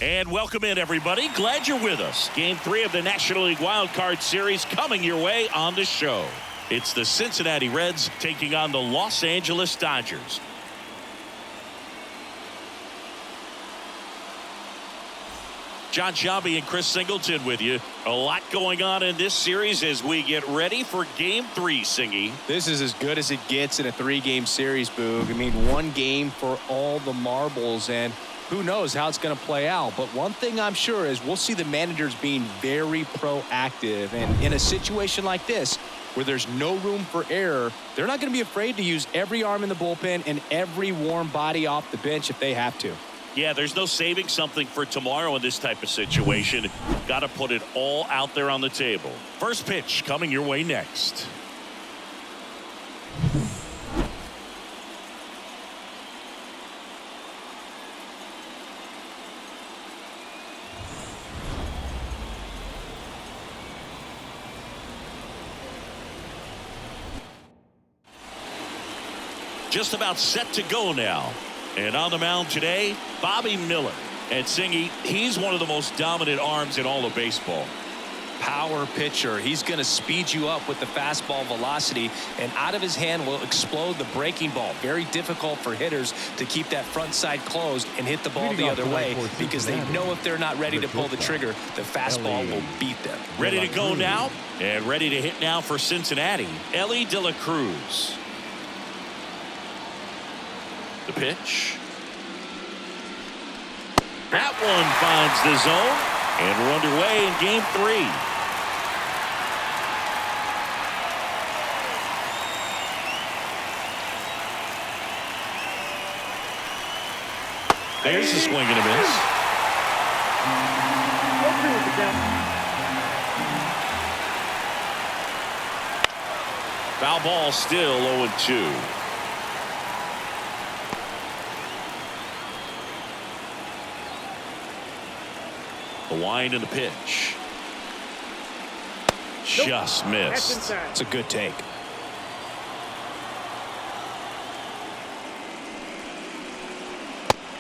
And welcome in, everybody. Glad you're with us. Game 3 of the National League Wild Card Series coming your way on the show. It's the Cincinnati Reds taking on the Los Angeles Dodgers. John Sciambi and Chris Singleton with you. A lot going on in this series as we get ready for Game 3, Singy. This is as good as it gets in a 3-game series, Boog. I mean, one game for all the marbles, and who knows how it's going to play out. But one thing I'm sure is we'll see the managers being very proactive. And in a situation like this, where there's no room for error, they're not going to be afraid to use every arm in the bullpen and every warm body off the bench if they have to. Yeah, there's no saving something for tomorrow in this type of situation. Got to put it all out there on the table. First pitch coming your way next. Just about set to go now. And on the mound today, Bobby Miller. And Singy, he's one of the most dominant arms in all of baseball. Power pitcher. He's going to speed you up with the fastball velocity, and out of his hand will explode the breaking ball. Very difficult for hitters to keep that front side closed and hit the ball the other way, because they know if they're not ready to pull the trigger, the fastball will beat them. Ready to go now, and ready to hit now for Cincinnati, Ellie De La Cruz. The pitch. That one finds the zone, and we're underway in Game 3. There's a swing and a miss. Foul ball, still 0-2. The wind and the pitch. Just missed. It's a good take.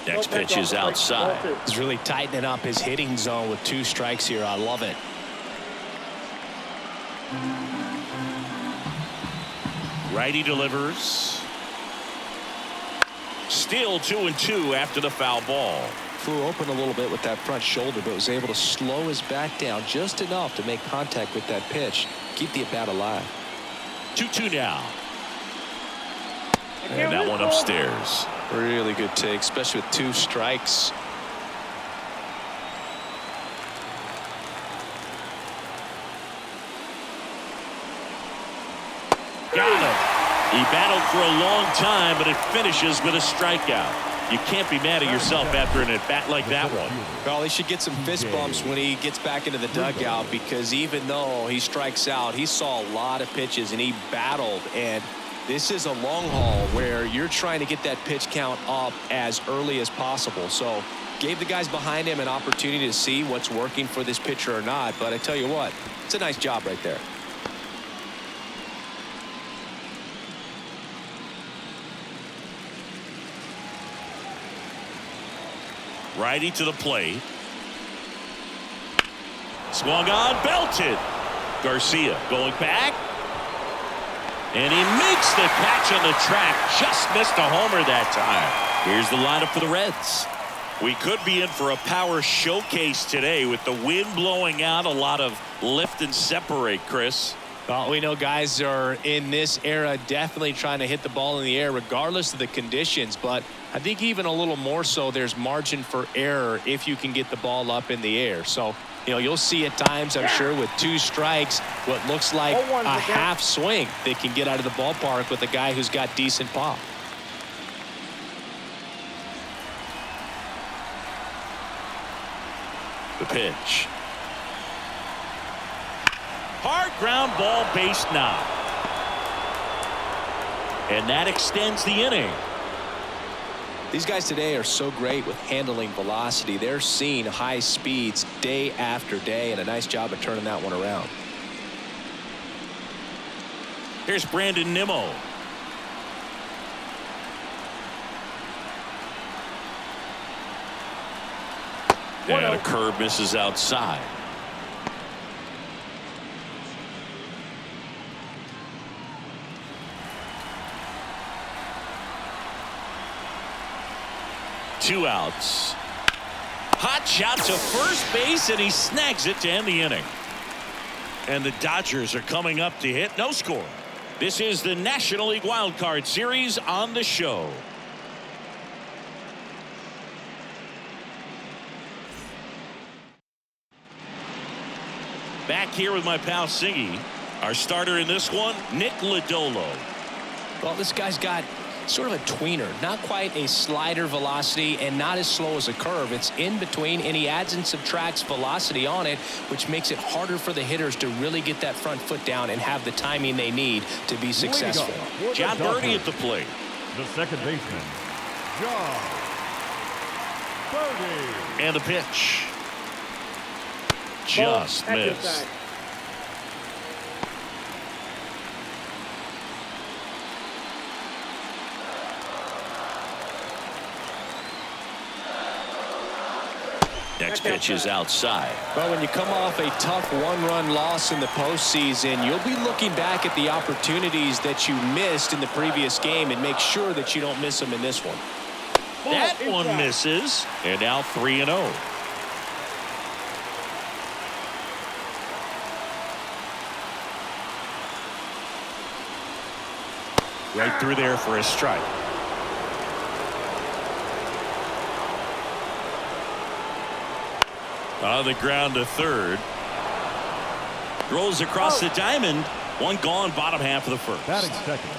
Next pitch is outside. He's really tightening up his hitting zone with 2 strikes here. I love it. Righty delivers. Still 2-2 after the foul ball. Flew open a little bit with that front shoulder, but was able to slow his back down just enough to make contact with that pitch. Keep the at-bat alive. 2-2 now. And that one upstairs. Really good take, especially with 2 strikes. Got him. He battled for a long time, but it finishes with a strikeout. You can't be mad at yourself after an at-bat like that one. Well, he should get some fist bumps when he gets back into the dugout, because even though he strikes out, he saw a lot of pitches and he battled. And this is a long haul where you're trying to get that pitch count up as early as possible. So gave the guys behind him an opportunity to see what's working for this pitcher or not. But I tell you what, it's a nice job right there. Righty to the plate. Swung on, belted. Garcia going back. And he makes the catch on the track. Just missed a homer that time. Here's the lineup for the Reds. We could be in for a power showcase today with the wind blowing out. A lot of lift and separate, Chris. Well, we know guys are in this era definitely trying to hit the ball in the air regardless of the conditions, but I think even a little more so there's margin for error if you can get the ball up in the air. So, you know, you'll see at times, I'm sure, with 2 strikes, what looks like a half swing they can get out of the ballpark with a guy who's got decent pop. The pitch. Hard ground ball, base knock. And that extends the inning. These guys today are so great with handling velocity. They're seeing high speeds day after day, and a nice job of turning that one around. Here's Brandon Nimmo. And a curve misses outside. Two outs. Hot shot to first base, and he snags it to end the inning. And the Dodgers are coming up to hit. No score. This is the National League Wild Card Series on the show. Back here with my pal Siggy. Our starter in this one, Nick Lodolo. Well, this guy's got sort of a tweener, not quite a slider velocity and not as slow as a curve. It's in between, and he adds and subtracts velocity on it, which makes it harder for the hitters to really get that front foot down and have the timing they need to be successful. John Birdie at the plate. The second baseman, John Birdie. And the pitch. Just missed. Next pitch is outside. Well, when you come off a tough one-run loss in the postseason, you'll be looking back at the opportunities that you missed in the previous game and make sure that you don't miss them in this one. That one misses, and now 3-0. Right through there for a strike. On the ground to third. Rolls across the diamond. One gone, bottom half of the first. Batting second.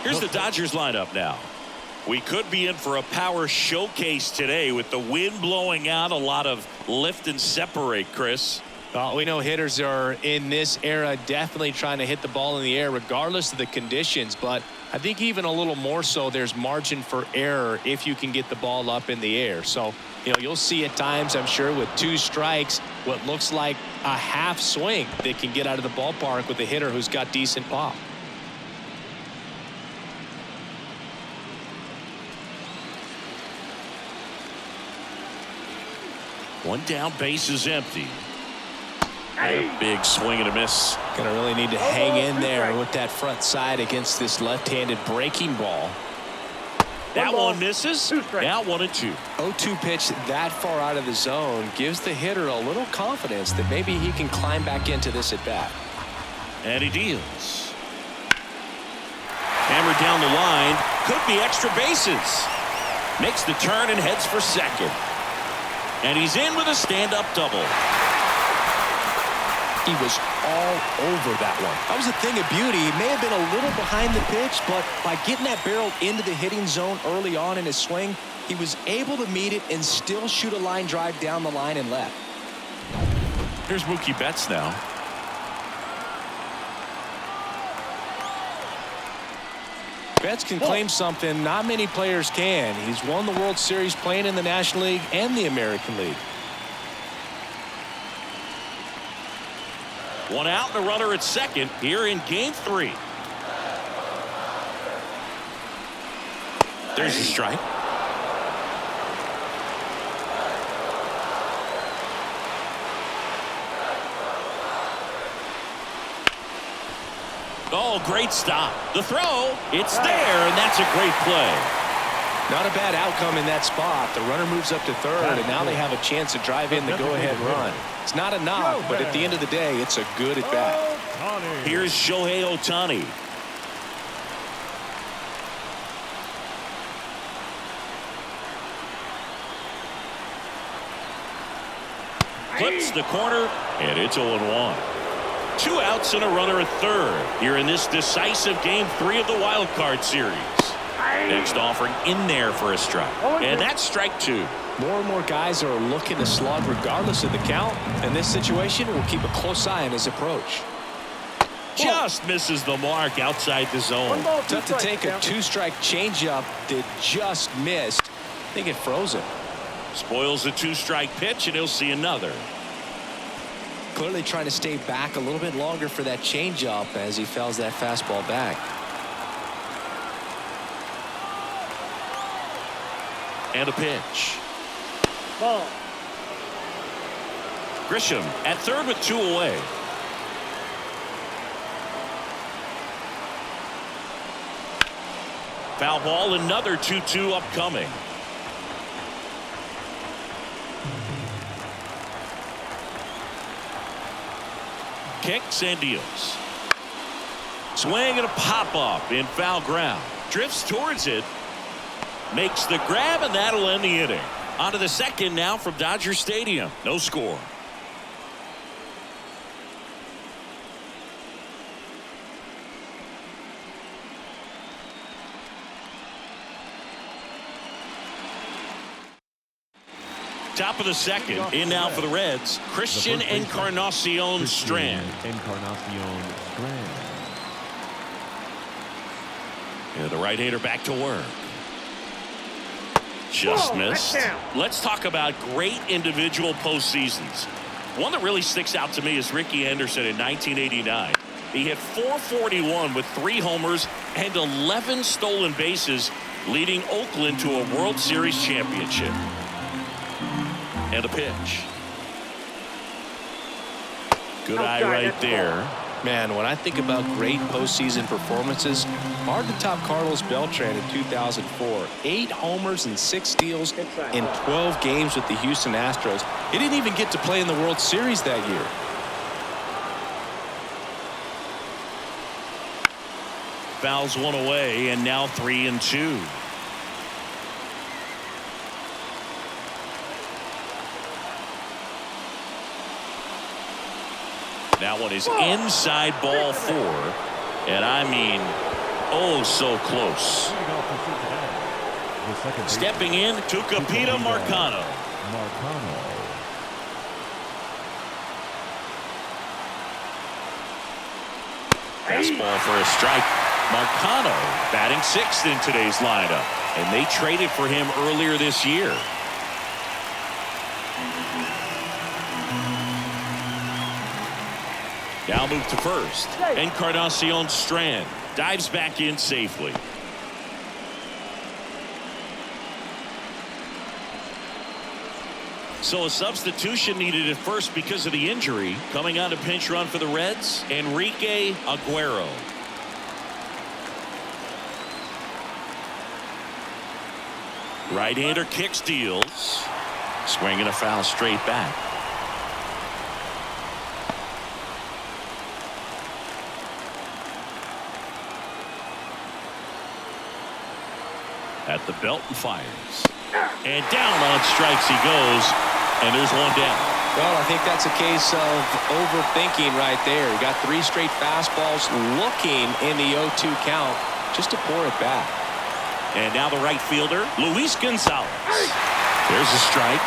Here's the Dodgers lineup now. We could be in for a power showcase today with the wind blowing out, a lot of lift and separate, Chris. We know hitters are in this era definitely trying to hit the ball in the air regardless of the conditions, but I think even a little more so there's margin for error if you can get the ball up in the air. So, you'll see at times, I'm sure, with two strikes, what looks like a half swing that can get out of the ballpark with a hitter who's got decent pop. One down, base is empty. And a big swing and a miss. Gonna really need to hang in there with that front side against this left-handed breaking ball. That one misses. Now 1-2. 0-2 pitch that far out of the zone gives the hitter a little confidence that maybe he can climb back into this at bat. And he deals. Hammered down the line. Could be extra bases. Makes the turn and heads for second. And he's in with a stand-up double. He was all over that one. That was a thing of beauty. He may have been a little behind the pitch, but by getting that barrel into the hitting zone early on in his swing, he was able to meet it and still shoot a line drive down the line and left. Here's Mookie Betts now. Betts can claim something not many players can. He's won the World Series playing in the National League and the American League. One out and a runner at second here in game 3. There's a strike. Oh, great stop. The throw, it's there, and that's a great play. Not a bad outcome in that spot. The runner moves up to third, and now they have a chance to drive in the go-ahead run. It's not a knock, but at the end of the day, it's a good at-bat. Here's Shohei Ohtani. Clips the corner, and it's 0-1. 2 outs and a runner at third here in this decisive game 3 of the Wild Card Series. Next offering in there for a strike. And that's strike 2. More and more guys are looking to slug regardless of the count. In this situation, we'll keep a close eye on his approach. Just misses the mark outside the zone. Tough to take a 2-strike changeup that just missed. I think it froze him. Spoils the 2-strike pitch, and he'll see another. Clearly trying to stay back a little bit longer for that changeup as he fouls that fastball back. And a pitch. Grisham at third with 2 away. Foul ball, another 2-2 upcoming. Kicks and deals. Swing and a pop-up in foul ground. Drifts towards it. Makes the grab, and that'll end the inning. On to the second now from Dodger Stadium. No score. Top of the second. In now for the Reds, Christian Encarnacion Strand. Yeah, the right-hander back to work. Just missed. Let's talk about great individual postseasons. One that really sticks out to me is Ricky Henderson in 1989. He hit .441 with 3 homers and 11 stolen bases, leading Oakland to a World Series championship. And a pitch. Good eye right there. Man, when I think about great postseason performances, hard to top Carlos Beltran in 2004. 8 homers and 6 steals in 12 games with the Houston Astros. He didn't even get to play in the World Series that year. Fouls 1 away, and now 3-2. That one is inside ball 4. And I mean, oh, so close. Stepping in, Tucupita Marcano. Fastball for a strike. Marcano batting 6th in today's lineup. And they traded for him earlier this year. Now move to first. Encarnacion Strand dives back in safely. So a substitution needed at first because of the injury. Coming on a pinch run for the Reds, Enrique Aguero. Right-hander kicks, deals. Swinging a foul straight back. At the belt and fires. And down on strikes he goes. And there's one down. Well, I think that's a case of overthinking right there. He got 3 straight fastballs looking in the 0-2 count just to pour it back. And now the right fielder, Luis Gonzalez. There's a strike.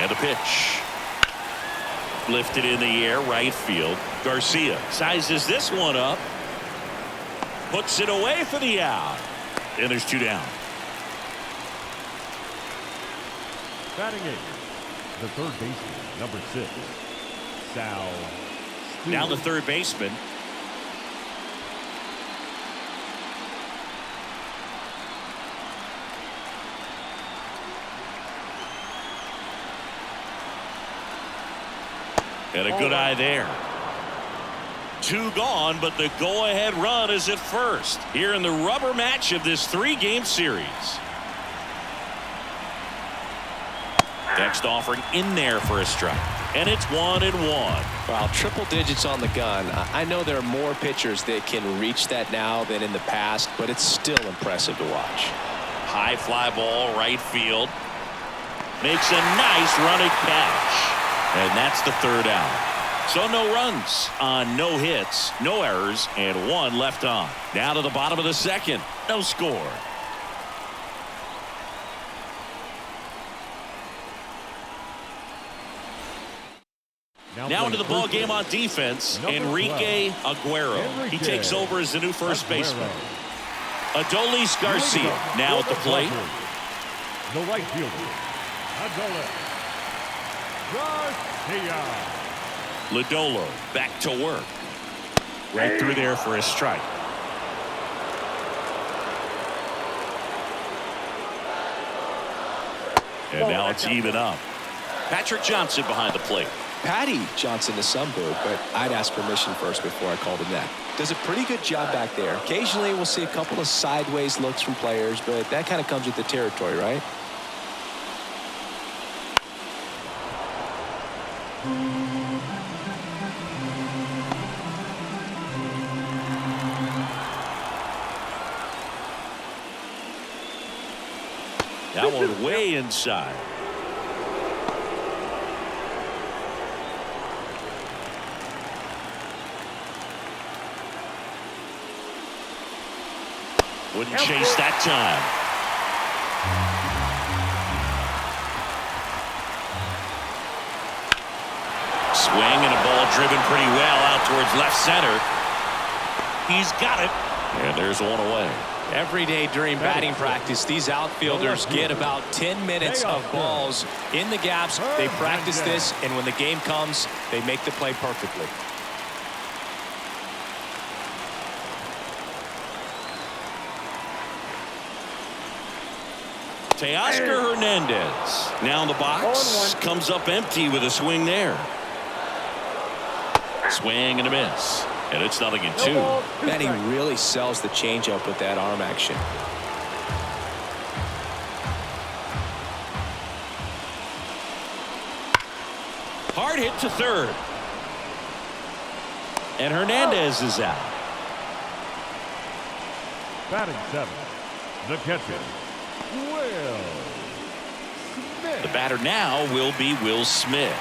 And a pitch. Lifted in the air, right field. Garcia sizes this one up. Puts it away for the out. And there's 2 down. Batting 8th, the third baseman, number 6, Sal. Now the third baseman. And a good eye there. 2 gone, but the go-ahead run is at first here in the rubber match of this 3-game series. Next offering in there for a strike. And it's 1-1. Wow, triple digits on the gun. I know there are more pitchers that can reach that now than in the past, but it's still impressive to watch. High fly ball, right field. Makes a nice running catch. And that's the 3rd out. So no runs on no hits, no errors, and 1 left on. Now to the bottom of the second. No score. Now into the ball game on defense, Enrique Aguero. He takes over as the new first baseman. Adolis Garcia now at the plate. The right fielder, Adolis Garcia. Lodolo back to work. Right through there for a strike. And now it's even up. Patrick Johnson behind the plate. Patty Johnson to some Boog, but I'd ask permission first before I called him that. Does a pretty good job back there. Occasionally we'll see a couple of sideways looks from players, but that kind of comes with the territory, right? That one way inside. Wouldn't chase that time. Swing and a ball driven pretty well out towards left center. He's got it. And there's one away. Every day during batting practice, these outfielders get about 10 minutes of balls in the gaps. They practice this, and when the game comes, they make the play perfectly. Teoscar Hernandez now in the box. Comes up empty with a swing there. Swing and a miss. And it's 0-2. Man, he really sells the changeup with that arm action. Hard hit to third. And Hernandez is out. Batting 7. The catcher, Will Smith. The batter now will be Will Smith.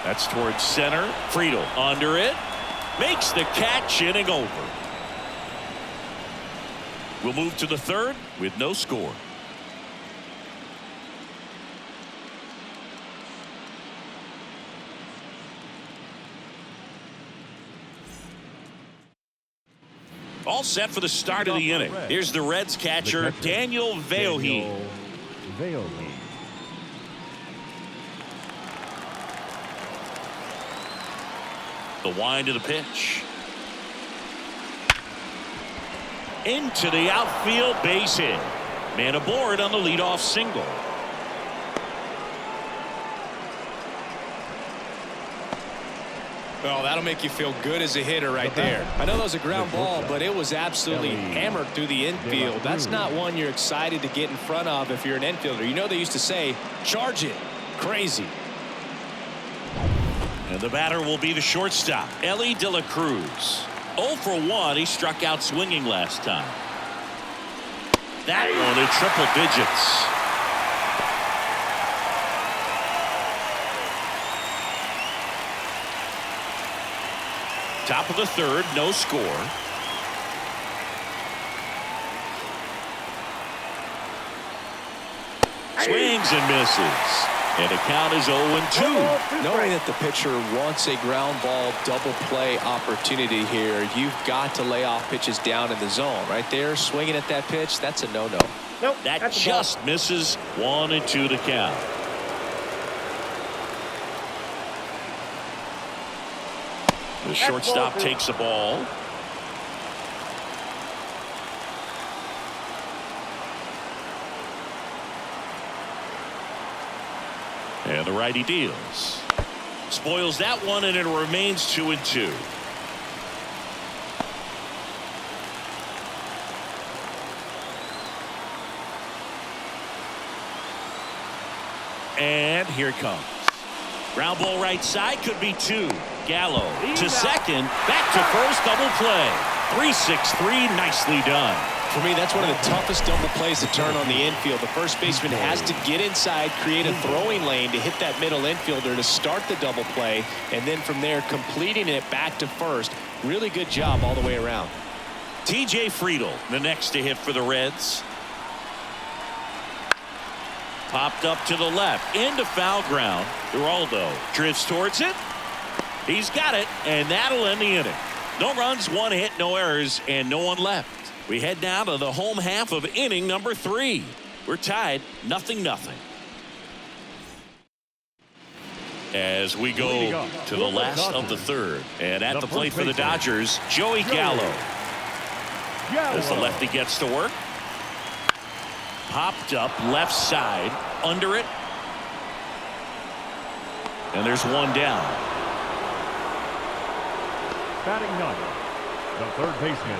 That's towards center. Friedel under it. Makes the catch, inning over. We'll move to the third with no score. All set for the start of the inning. Here's the Reds catcher, Daniel Veohi. The wind of the pitch. Into the outfield, base hit. Man aboard on the leadoff single. Oh, that'll make you feel good as a hitter right there. I know that was a ground ball, but it was absolutely hammered through the infield. That's not one you're excited to get in front of if you're an infielder. You know they used to say, charge it. Crazy. And the batter will be the shortstop, Ellie De La Cruz. 0 for 1. He struck out swinging last time. That one in triple digits. Top of the third, no score. Swings and misses. And the count is 0-2. Knowing that the pitcher wants a ground ball double play opportunity here, you've got to lay off pitches down in the zone. Right there, swinging at that pitch, that's a no-no. Nope, that just misses. 1-2 to count. The shortstop takes the ball. And the righty deals. Spoils that one, and it remains 2-2. And here it comes. Ground ball right side, could be 2. Gallo to second, back to first, double play. 3-6-3, nicely done. For me, that's one of the toughest double plays to turn on the infield. The first baseman has to get inside, create a throwing lane to hit that middle infielder to start the double play, and then from there completing it back to first. Really good job all the way around. TJ Friedel, the next to hit for the Reds. Popped up to the left, into foul ground. Geraldo drifts towards it. He's got it, and that'll end the inning. No runs, one hit, no errors, and no one left. We head now to the home half of inning number 3. We're tied 0-0. As we go to the last of the 3rd. And at the plate for the Dodgers, Joey Gallo. As the lefty gets to work. Popped up left side, under it. And there's one down. Batting 9th, the third baseman,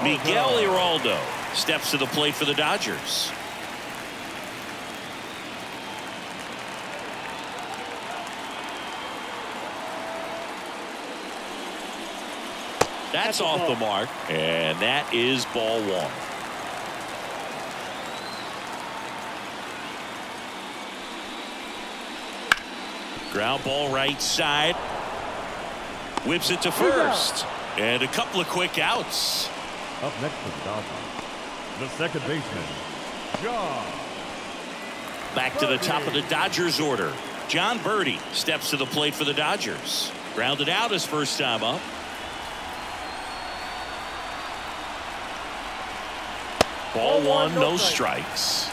Miguel Giraldo steps to the plate for the Dodgers. That's off the mark, and that is ball 1. Ground ball right side. Whips it to first. And a couple of quick outs. Up next for the Dodgers, the second baseman, John. Back to the top of the Dodgers order. John Birdie steps to the plate for the Dodgers. Grounded out his first time up. Ball 1, no strikes.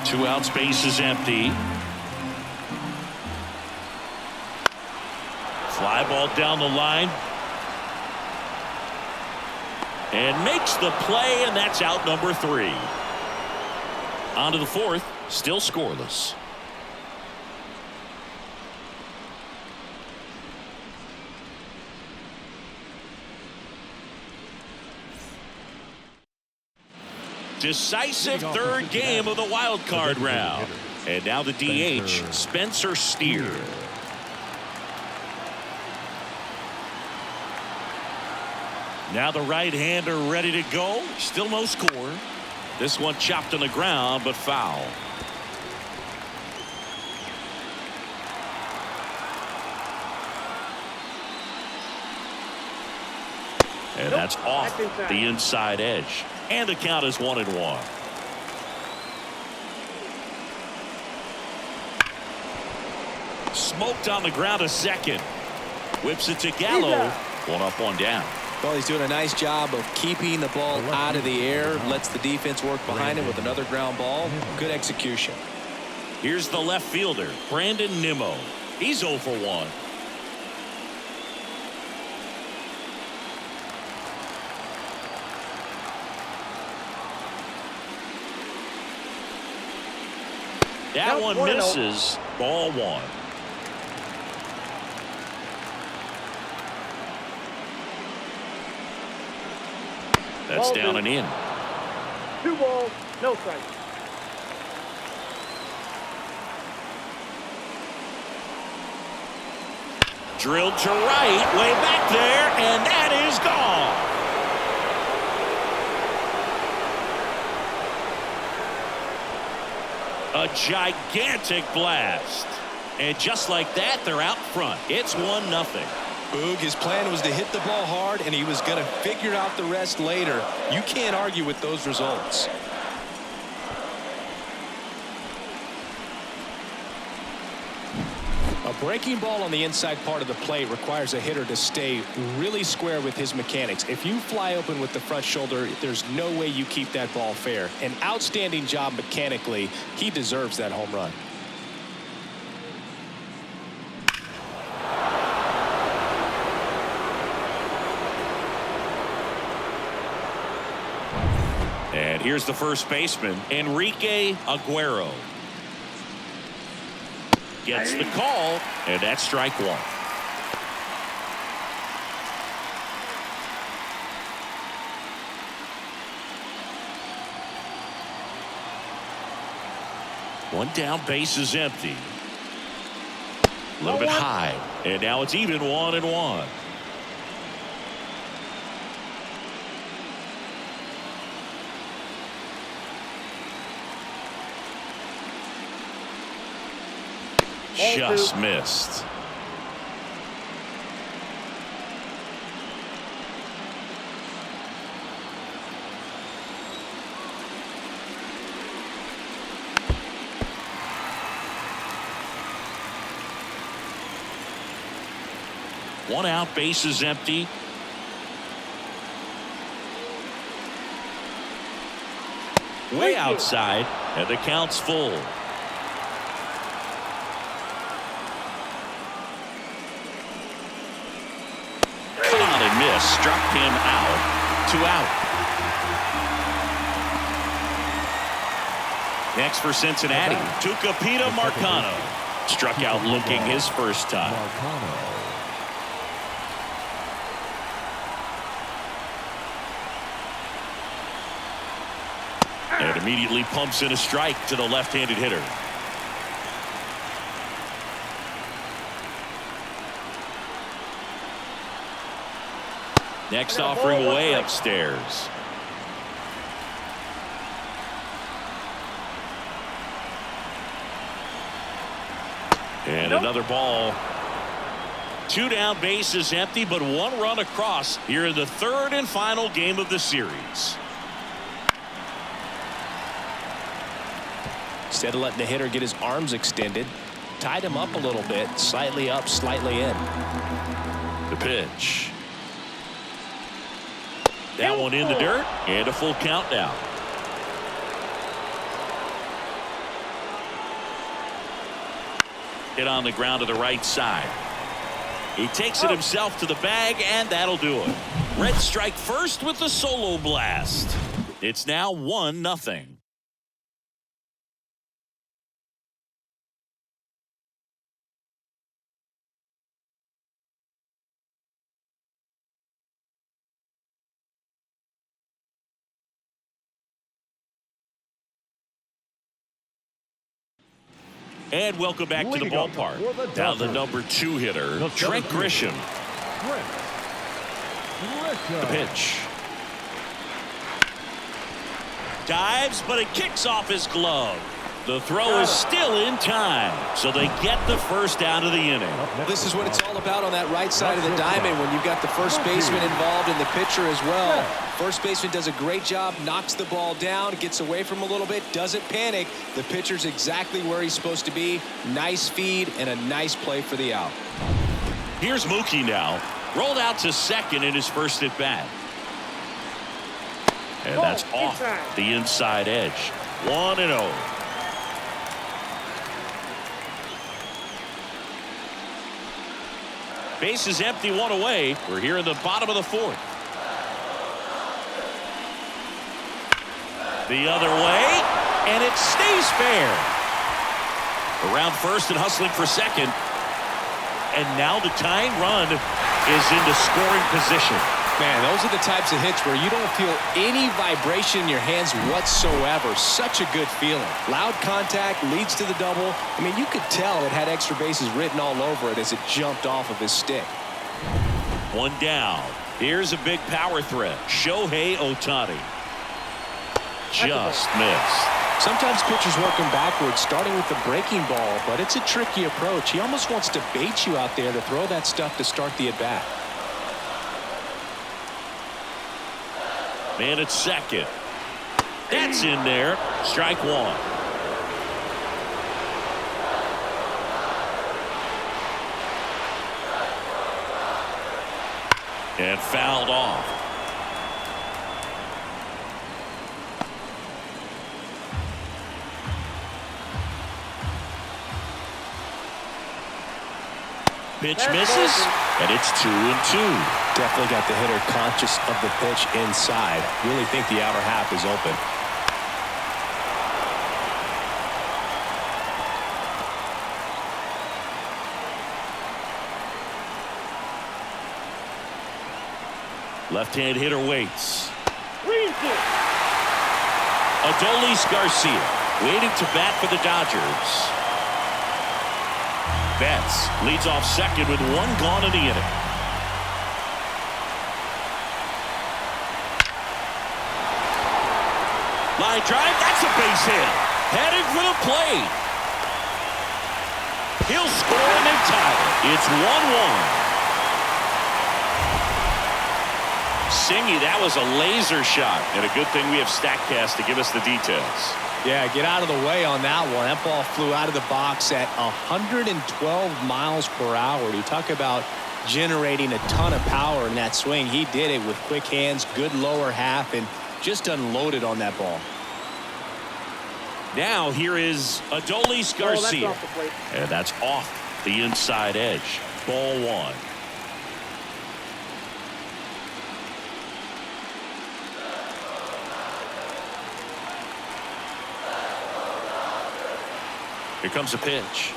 2 outs, base is empty. Fly ball down the line. And makes the play, and that's out number 3. On to the 4th, still scoreless. Decisive 3rd game of the wild card round. And now the DH, Spencer Steer. Now the right-hander ready to go. Still no score. This one chopped on the ground, but foul. And that's off the inside edge. And the count is 1-1. Smoked on the ground a second. Whips it to Gallo. 1 up, 1 down. Well, he's doing a nice job of keeping the ball out of the air. Lets the defense work behind him with another ground ball. Good execution. Here's the left fielder, Brandon Nimmo. He's 0 for 1. That one misses. Ball 1. That's down and in. 2 balls, no strikes. Drilled to right, way back there, and that is gone. A gigantic blast. And just like that, they're out front. It's 1-0. Boog, his plan was to hit the ball hard, and he was going to figure out the rest later. You can't argue with those results. A breaking ball on the inside part of the plate requires a hitter to stay really square with his mechanics. If you fly open with the front shoulder, there's no way you keep that ball fair. An outstanding job mechanically. He deserves that home run. And here's the first baseman, Enrique Aguero. Gets the call, and that's strike 1. One down, base is empty. A little bit high, and now it's even 1-1. Just missed. One out, bases empty. Way outside, and the count's full. Caught and missed, struck him out. 2 out. Next for Cincinnati, Tucupita Marcano. Struck out looking his first time. And immediately pumps in a strike to the left-handed hitter. Next offering way upstairs. And another ball. 2 down, bases empty, but 1 run across here in the 3rd and final game of the series. Instead of letting the hitter get his arms extended, tied him up a little bit, slightly up, slightly in. The pitch. That one in the dirt, and a full count now. Hit on the ground to the right side. He takes it himself to the bag, and that'll do it. Red strike first with the solo blast. It's now 1-0. And welcome back to the ballpark. Now the number 2 hitter, Trent Grisham. The pitch. Dives, but it kicks off his glove. The throw is still in time, so they get the first out of the inning. This is what it's all about on that right side of the diamond when you've got the first baseman involved and the pitcher as well. First baseman does a great job, knocks the ball down, gets away from him a little bit, doesn't panic. The pitcher's exactly where he's supposed to be. Nice feed and a nice play for the out. Here's Mookie now. Rolled out to second in his first at bat. And that's off the inside edge. 1-0. Bases empty, 1 away. We're here in the bottom of the 4th. The other way, and it stays fair. Around first and hustling for second. And now the tying run is into scoring position. Man, those are the types of hits where you don't feel any vibration in your hands whatsoever. Such a good feeling. Loud contact leads to the double. I mean, you could tell it had extra bases written all over it as it jumped off of his stick. 1 down. Here's a big power threat. Shohei Ohtani. Just missed. Sometimes pitchers work him backwards, starting with the breaking ball, but it's a tricky approach. He almost wants to bait you out there to throw that stuff to start the at-bat. Man at second. That's in there. Strike 1. And fouled off. Pitch misses, and it's 2-2. Definitely got the hitter conscious of the pitch inside. Really think the outer half is open. Left-hand hitter waits. Adolis Garcia waiting to bat for the Dodgers. Betts leads off second with 1 gone in the inning. Line drive, that's a base hit. Heading for the plate. He'll score and then tie it. It's 1-1. Singy, that was a laser shot, and a good thing we have StatCast to give us the details. Yeah, get out of the way on that one. That ball flew out of the box at 112 miles per hour. You talk about generating a ton of power in that swing. He did it with quick hands, good lower half, and just unloaded on that ball. Now here is Adolis Oh, that's Garcia. off the plate. And that's off the inside edge. Ball one. Here comes a pitch.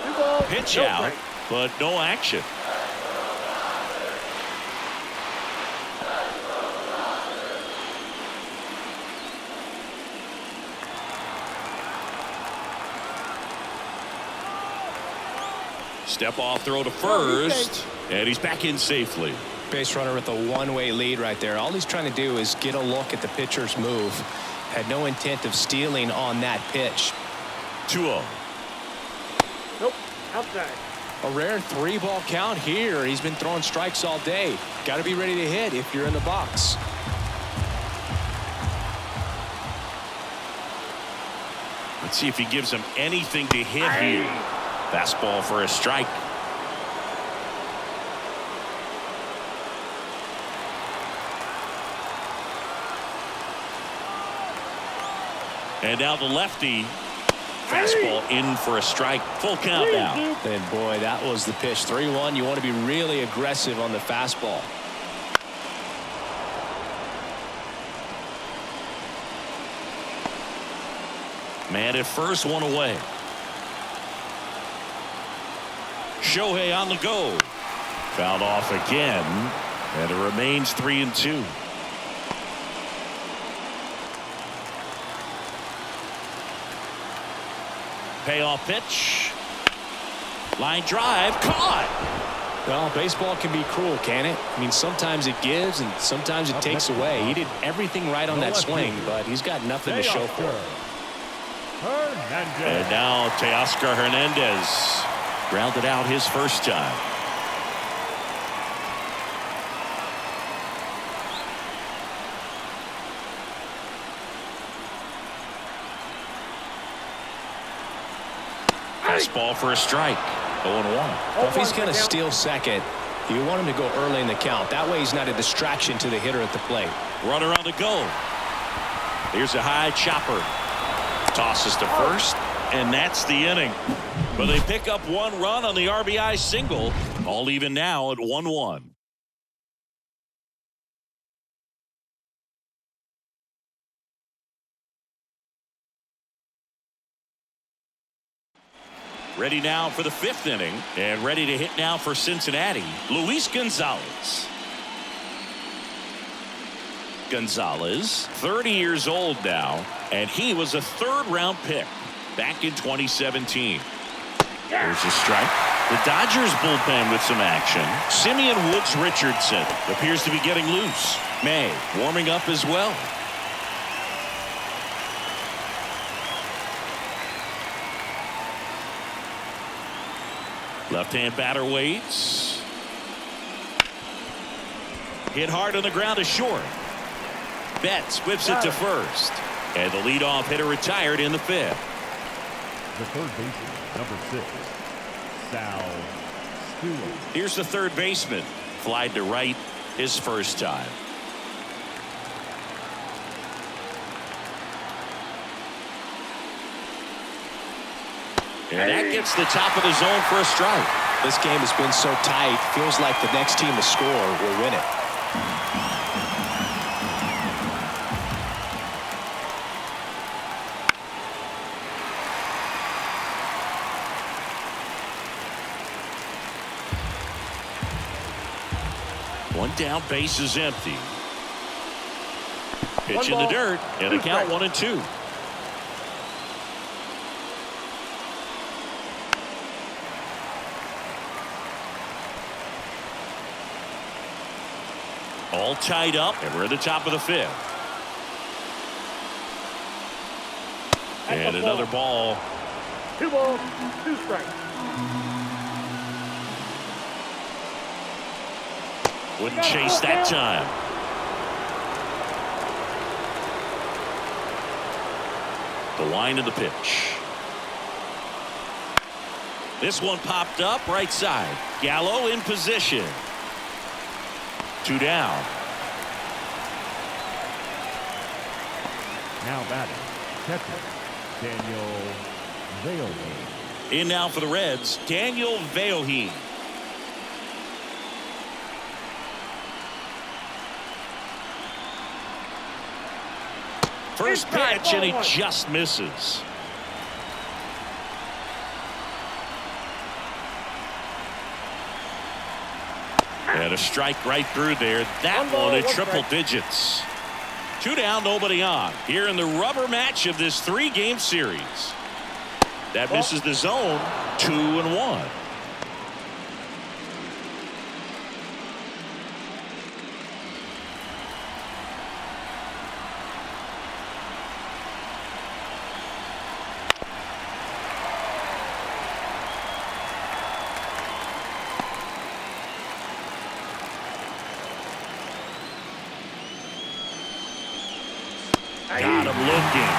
2 balls, Pitch no out, strikes. but no action. Step off throw to first, and he's back in safely. Base runner with a one-way lead right there. All he's trying to do is get a look at the pitcher's move. Had no intent of stealing on that pitch. 2-0. Nope, outside. A rare 3-ball count here. He's been throwing strikes all day. Got to be ready to hit if you're in the box. Let's see if he gives him anything to hit here. Fastball for a strike. And now the lefty. Fastball in for a strike. Full count now. And boy, that was the pitch. 3-1. You want to be really aggressive on the fastball. Man at first, one away. Shohei on the go. Fouled off again, and it remains 3-2. Payoff pitch. Line drive, caught. Well, baseball can be cruel, can it? I mean, sometimes it gives and sometimes it takes away. He did everything right on that swing, but he's got nothing to show for it. And now Teoscar Hernandez grounded out his first time. Fastball for a strike. 0-1. Well, if he's going to steal second, you want him to go early in the count. That way he's not a distraction to the hitter at the plate. Runner on the go. Here's a high chopper. Tosses to first, and that's the inning. But they pick up 1 run on the RBI single. All even now at 1-1. Ready now for the 5th inning, and ready to hit now for Cincinnati, Luis Gonzalez. Gonzalez, 30 years old now, and he was a 3rd-round pick back in 2017. There's a strike. The Dodgers bullpen with some action. Simeon Woods Richardson appears to be getting loose. May warming up as well. Left-hand batter waits. Hit hard on the ground to short. Betts whips it to first. And the leadoff hitter retired in the 5th. The third baseman, number 6, Sal Stewart. Here's the 3rd baseman. Flied to right his first time. And that gets the top of the zone for a strike. This game has been so tight. Feels like the next team to score will win it. One down, base is empty. Pitch in the ball, dirt, and a 2 count strikes. 1-2. All tied up, and we're at the top of the 5th. And another ball. 2 balls, 2 strikes. Wouldn't chase that time. The line of the pitch. This one popped up right side. Gallo in position. 2 down. Now batting, catcher, Daniel Vaillancourt. In now for the Reds, Daniel Vaillancourt. First pitch, and he just misses. And a strike right through there. That one at triple digits. 2 down, nobody on. Here in the rubber match of this 3-game series. That misses the zone. 2-1. Got him looking.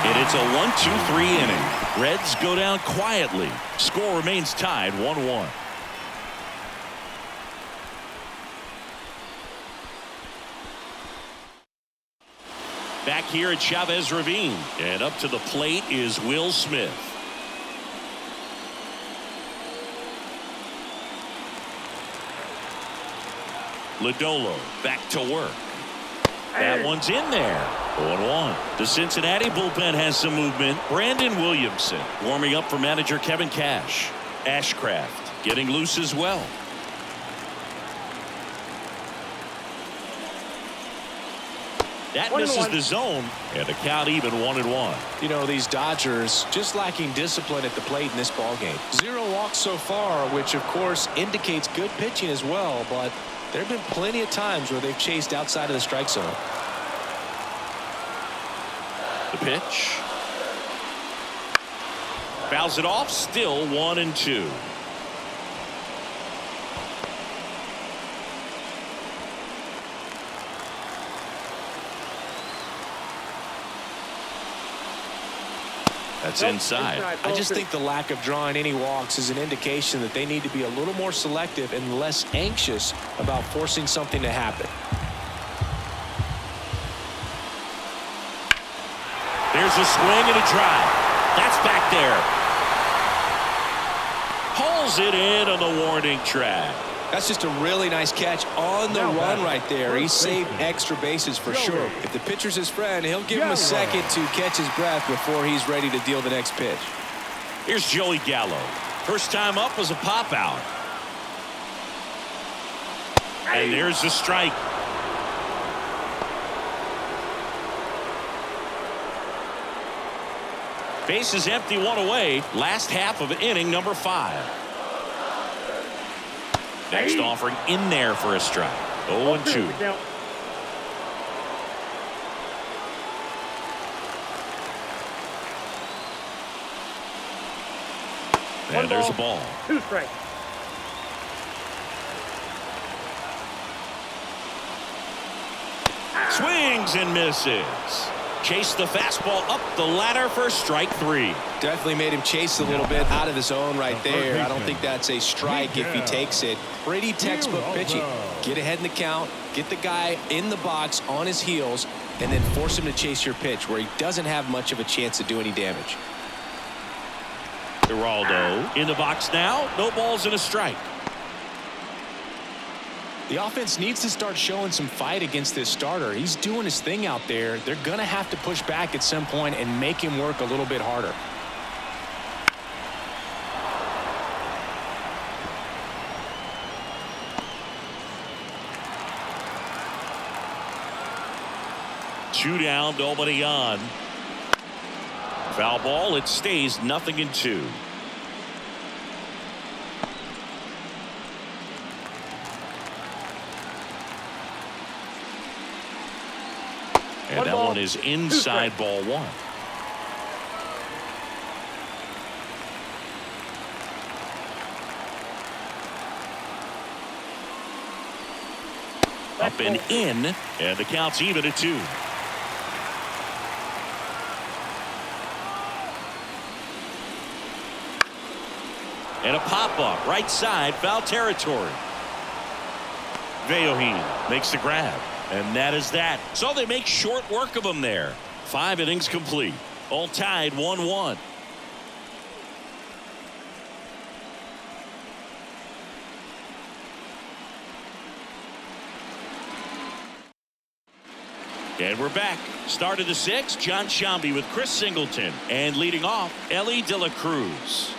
And it's a 1-2-3 inning. Reds go down quietly. Score remains tied 1-1. Back here at Chavez Ravine. And up to the plate is Will Smith. Lodolo back to work. That one's in there. 0-1. The Cincinnati bullpen has some movement. Brandon Williamson warming up for manager Kevin Cash. Ashcraft getting loose as well. That misses the zone, and the count even 1-1. You know, these Dodgers just lacking discipline at the plate in this ballgame. 0 walks so far, which of course indicates good pitching as well, but there have been plenty of times where they've chased outside of the strike zone. The pitch. Fouls it off. Still 1-2. That's inside. I just think the lack of drawing any walks is an indication that they need to be a little more selective and less anxious about forcing something to happen. There's a swing and a drive. That's back there. Pulls it in on the warning track. That's just a really nice catch on the run right there. He saved extra bases for sure. If the pitcher's his friend, he'll give him a second to catch his breath before he's ready to deal the next pitch. Here's Joey Gallo. First time up was a pop out. And there's the strike. Base is empty, 1 away. Last half of inning number 5. Next offering in there for a strike. 0-2. And there's a ball. 2 strikes. Swings and misses. Chase the fastball up the ladder for strike 3. Definitely made him chase a little bit out of the zone right there. I don't think that's a strike if he takes it. Pretty textbook pitching. Get ahead in the count, get the guy in the box on his heels, and then force him to chase your pitch where he doesn't have much of a chance to do any damage. Geraldo in the box now. No balls and a strike. The offense needs to start showing some fight against this starter. He's doing his thing out there. They're going to have to push back at some point and make him work a little bit harder. Two down, nobody on. Foul ball. It stays 0-2. And that one is inside ball 1. Up and in, and the count's even at 2. And a pop-up right side, foul territory. Veohin makes the grab. And that is that. So they make short work of him there. 5 innings complete. All tied 1-1. And we're back. Start of the 6th, John Shambi with Chris Singleton. And leading off, Ellie De La Cruz.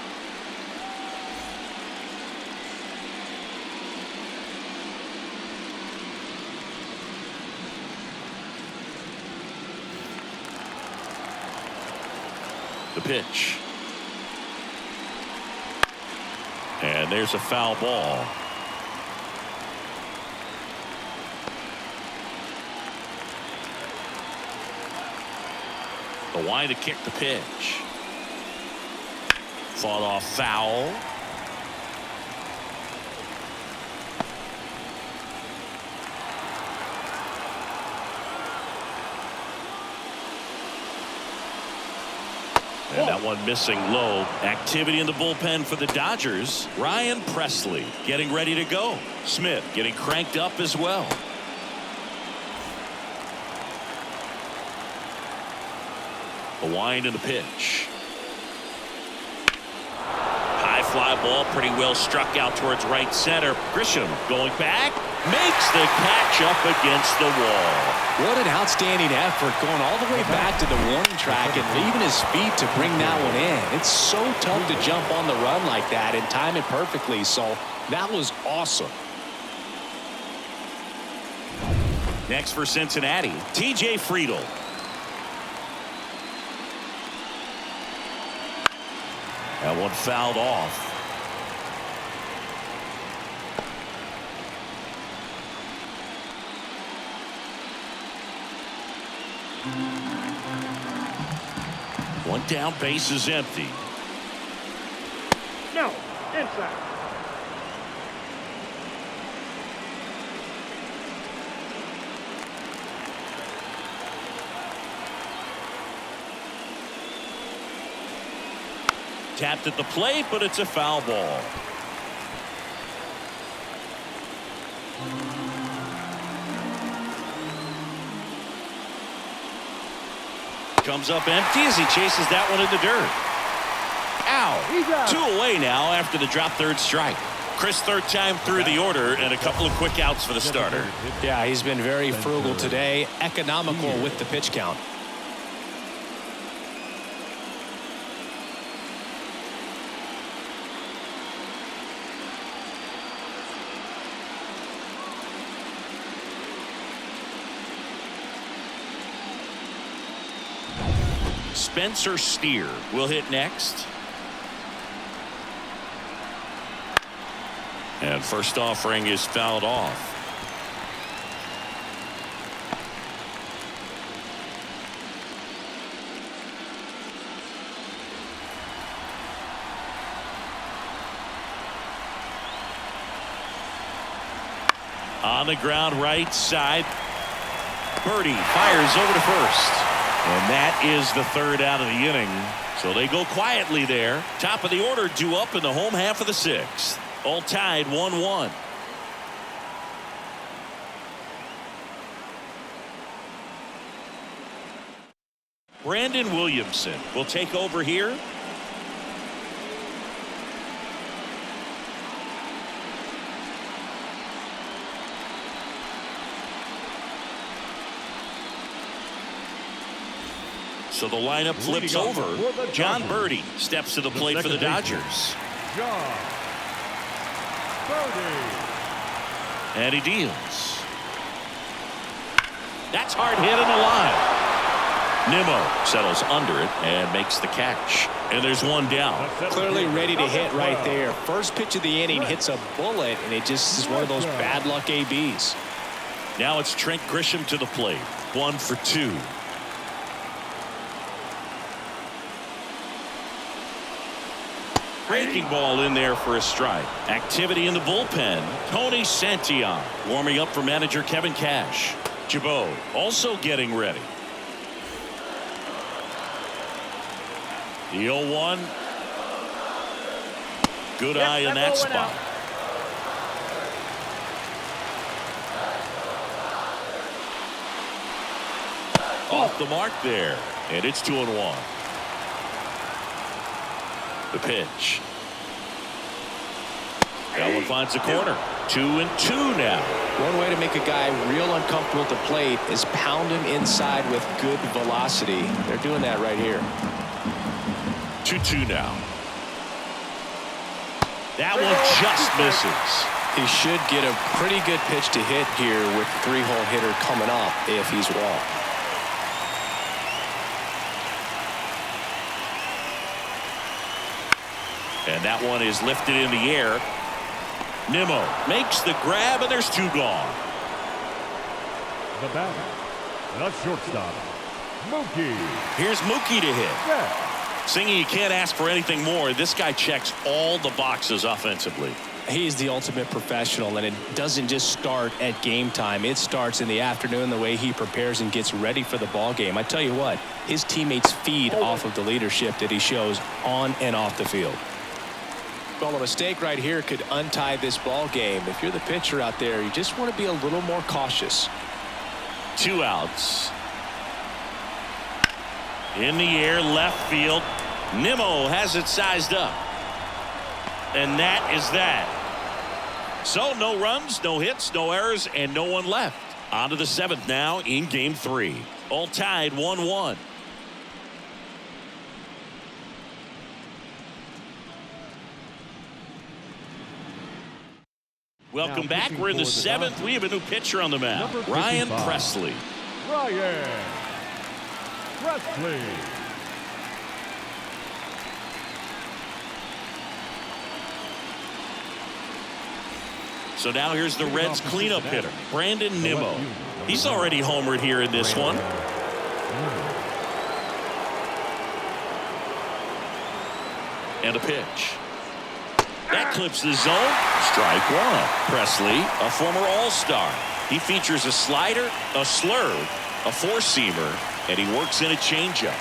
The pitch. And there's a foul ball. The wind to kick the pitch. Fought off foul. And that one missing low. Activity in the bullpen for the Dodgers. Ryan Presley getting ready to go. Smith getting cranked up as well. The wind and the pitch. High fly ball pretty well struck out towards right center. Grisham going back. Makes the catch up against the wall. What an outstanding effort, going all the way back to the warning track and leaving his feet to bring that one in. It's so tough to jump on the run like that and time it perfectly. So that was awesome. Next for Cincinnati, TJ Friedl. That one fouled off. One down, base is empty. No, inside. Tapped at the plate, but it's a foul ball. Comes up empty as he chases that one in the dirt. Ow. 2 away now after the drop third strike. Chris, third time through the order and a couple of quick outs for the starter. Yeah, he's been very frugal today, economical with the pitch count. Spencer Steer will hit next. And first offering is fouled off. On the ground right side. Birdie fires over to first. And that is the third out of the inning. So they go quietly there. Top of the order due up in the home half of the 6th. All tied 1-1. Brandon Williamson will take over here. So the lineup flips over. John Birdie steps to the plate for the Dodgers. John Birdie. And he deals. That's hard hit in the line. Nimmo settles under it and makes the catch. And there's one down. Clearly ready to hit right there. First pitch of the inning hits a bullet, and it just is one of those bad luck ABs. Now it's Trent Grisham to the plate. 1 for 2. Breaking ball in there for a strike. Activity in the bullpen. Tony Santillan warming up for manager Kevin Cash. Jabot also getting ready. The 0-1. Good Yep, eye in that that ball went spot. out. Off the mark there, and it's 2-1. The pitch. That one finds the corner. 2-2 now. One way to make a guy real uncomfortable at the plate is pound him inside with good velocity. They're doing that right here. 2-2 now. That one just misses. He should get a pretty good pitch to hit here with the three-hole hitter coming up if he's wrong. And that one is lifted in the air. Nimmo makes the grab, and there's 2 gone. The batter, the shortstop, Mookie. Here's Mookie to hit. Yeah. Singy, you can't ask for anything more. This guy checks all the boxes offensively. He's the ultimate professional, and it doesn't just start at game time. It starts in the afternoon, the way he prepares and gets ready for the ball game. I tell you what, his teammates feed off of the leadership that he shows on and off the field. Well, a mistake right here could untie this ball game. If you're the pitcher out there, you just want to be a little more cautious. 2 outs. In the air, left field. Nimmo has it sized up. And that is that. So no runs, no hits, no errors, and no one left. On to the 7th now in game 3. All tied 1-1. Welcome back. We're in the 7th. We have a new pitcher on the mound. Ryan Presley. Ryan Presley. So now here's the Reds cleanup hitter, Brandon Nimmo. He's already homered here in this one. And a pitch. That clips the zone. Strike 1. Presley, a former All-Star. He features a slider, a slurve, a four-seamer, and he works in a changeup.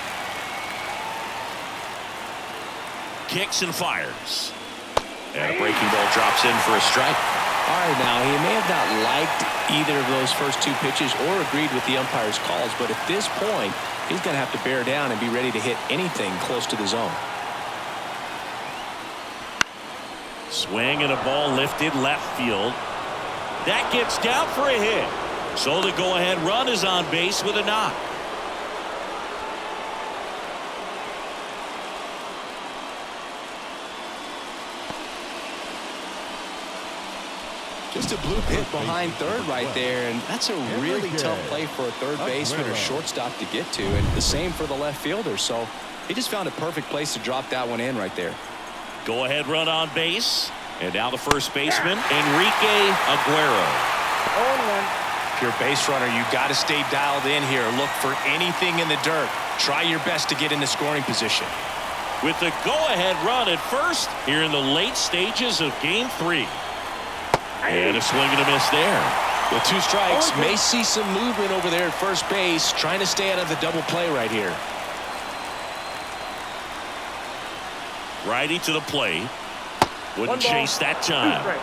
Kicks and fires. And a breaking ball drops in for a strike. All right, now, he may have not liked either of those first 2 pitches or agreed with the umpire's calls, but at this point, he's going to have to bear down and be ready to hit anything close to the zone. Swing and a ball lifted left field. That gets down for a hit. So the go-ahead run is on base with a knock. Just a bloop hit behind third right there, and that's a really tough play for a third baseman or shortstop to get to, and the same for the left fielder. So he just found a perfect place to drop that one in right there. Go ahead run on base, and now the first baseman, Enrique Aguero. 0-1. If you're a base runner, you got to stay dialed in here. Look for anything in the dirt. Try your best to get in the scoring position. With the go-ahead run at first here in the late stages of game 3. And a swing and a miss there. With 2 strikes, may see some movement over there at first base, trying to stay out of the double play right here. Righty to the plate. Wouldn't 1 ball, chase that 2 time. strikes.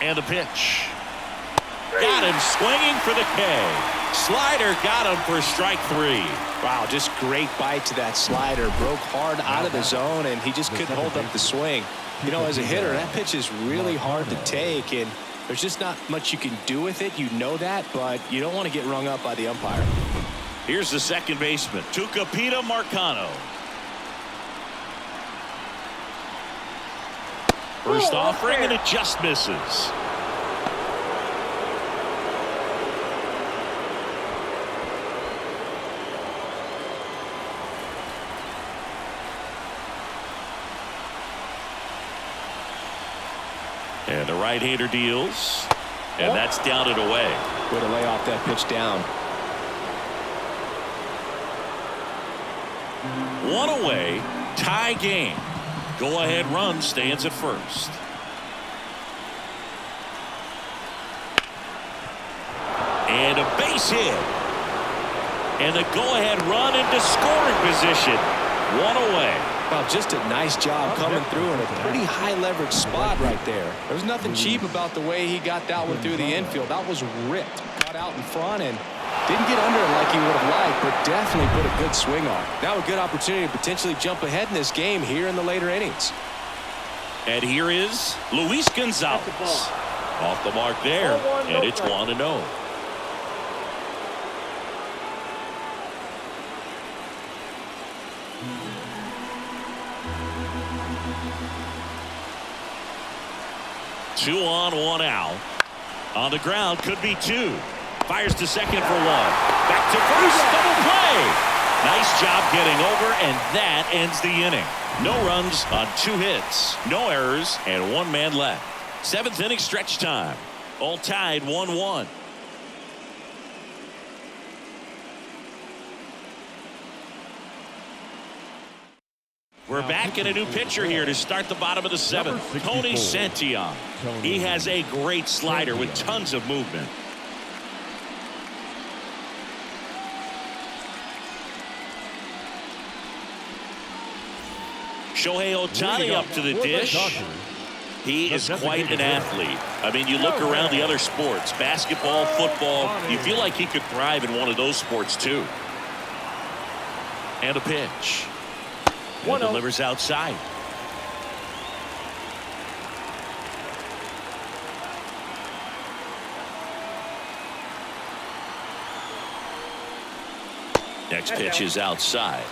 And a pitch. Got him swinging for the K. Slider got him for strike 3. Wow, just great bite to that slider. Broke hard out of the zone, and he just couldn't hold up the swing. You know, as a hitter, that pitch is really hard to take, and there's just not much you can do with it. You know that, but you don't want to get rung up by the umpire. Here's the second baseman, Tucupita Marcano. First offering, and it just misses. And the right-hander deals. And that's down and away. Way to lay off that pitch down. 1 away, tie game. Go-ahead run stands at first. And a base hit. And the go-ahead run into scoring position. One away. Well, just a nice job coming through in a pretty high leverage spot right there. There was nothing cheap about the way he got that one through the infield. That was ripped. Caught out in front and didn't get under it like he would have liked, but definitely put a good swing on. Now a good opportunity to potentially jump ahead in this game here in the later innings. And here is Luis Gonzalez. Off the mark there, and it's 1-0. Two on, one out. On the ground, could be two. Fires to second for one. Back to first, double play. Nice job getting over, and that ends the inning. No runs on 2 hits, no errors, and 1 man left. 7th inning stretch time. All tied 1-1. We're back in a new pitcher here to start the bottom of the 7th. Tony Santillan. He has a great slider with tons of movement. Shohei Ohtani up to the dish. He is quite an athlete. I mean, you look around the other sports, basketball, football, you feel like he could thrive in one of those sports too. And a pitch. And delivers outside. Next pitch is outside.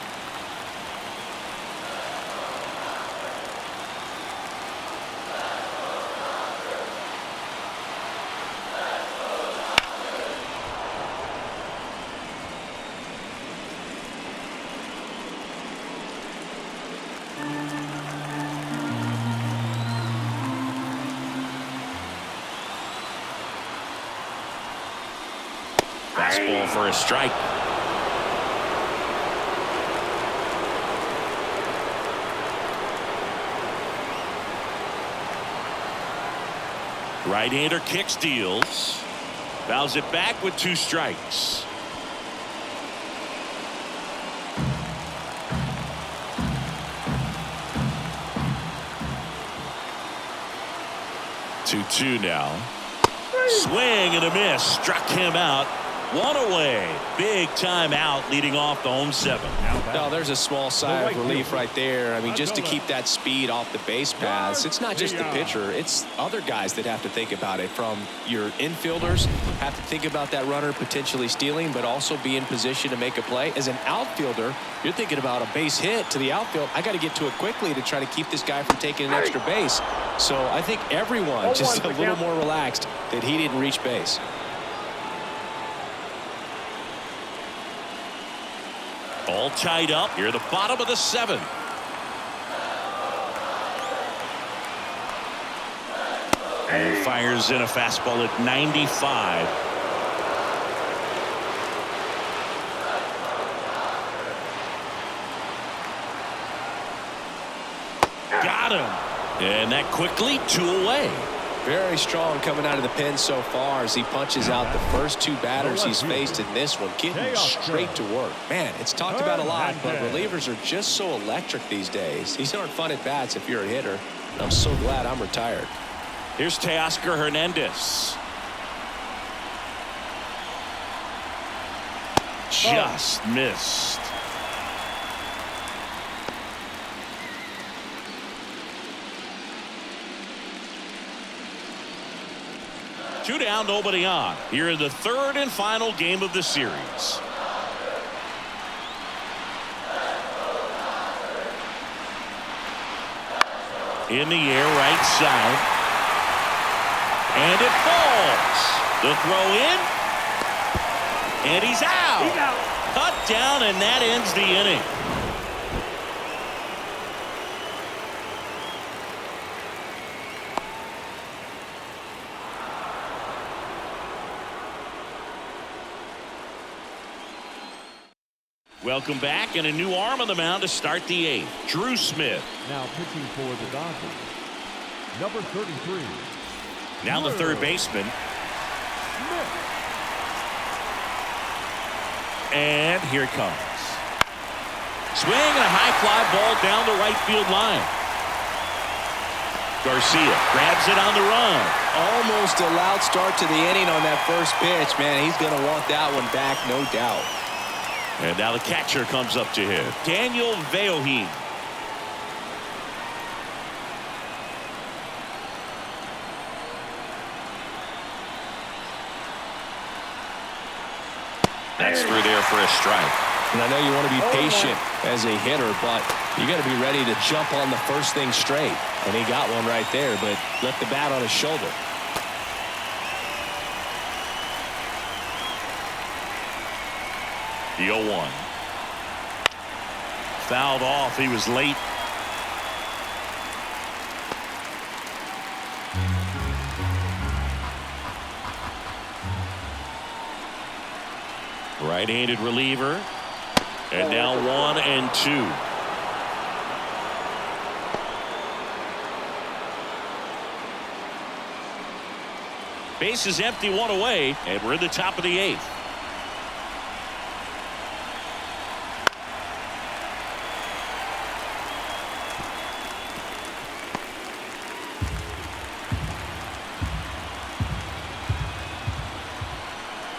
Fastball for a strike. Right-hander kicks, deals. Fouls it back with 2 strikes. Two now. Swing and a miss. Struck him out. 1 away. Big time out leading off the home 7. Now there's a small sigh of relief right there. I mean, just to keep that speed off the base paths. It's not just the pitcher. It's other guys that have to think about it. From your infielders have to think about that runner potentially stealing, but also be in position to make a play. As an outfielder, you're thinking about a base hit to the outfield. I got to get to it quickly to try to keep this guy from taking an extra base. So I think everyone just a little more relaxed that he didn't reach base. All tied up here at the bottom of the 7th. And fires in a fastball at 95. Got him. And that quickly 2 away. Very strong coming out of the pen so far as he punches out the first 2 batters he's faced in this one, getting straight to work. Man, it's talked about a lot, but relievers are just so electric these days. These aren't fun at bats if you're a hitter. I'm so glad I'm retired. Here's Teoscar Hernandez. Just missed. Two down, nobody on. Here in the 3rd and final game of the series. In the air, right side. And it falls. The throw in. And he's out. Cut down, and that ends the inning. Welcome back, and a new arm on the mound to start the 8th. Drew Smith. Now pitching for the Dodgers, number 33. Now the 3rd baseman. And here it comes. Swing and a high fly ball down the right field line. Garcia grabs it on the run. Almost a loud start to the inning on that first pitch. Man, he's going to want that one back, no doubt. And now the catcher comes up to him. Daniel Veohin. That's through there for a strike. And I know you want to be patient as a hitter, but you got to be ready to jump on the first thing straight. And he got one right there, but left the bat on his shoulder. The 0-1. Fouled off. He was late. Right-handed reliever. And now 1-2. Base is empty, one away, and we're in the top of the 8th.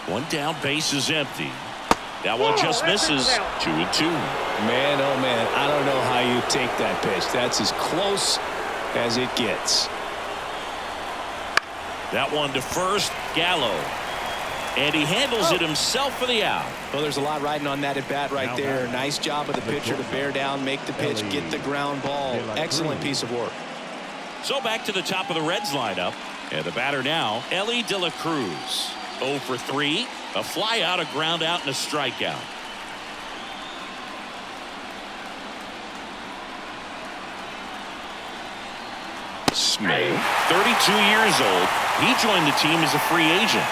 One down, base is empty. That one just misses. 2-2. Man, oh man, I don't know how you take that pitch. That's as close as it gets. That one to first, Gallo. And he handles it himself for the out. Well, there's a lot riding on that at bat right there. Nice job of the pitcher to bear down, make the pitch, get the ground ball. Excellent piece of work. So back to the top of the Reds lineup. And the batter now, Ellie De La Cruz. 0 for 3. A fly out, a ground out, and a strikeout. Smith, 32 years old. He joined the team as a free agent.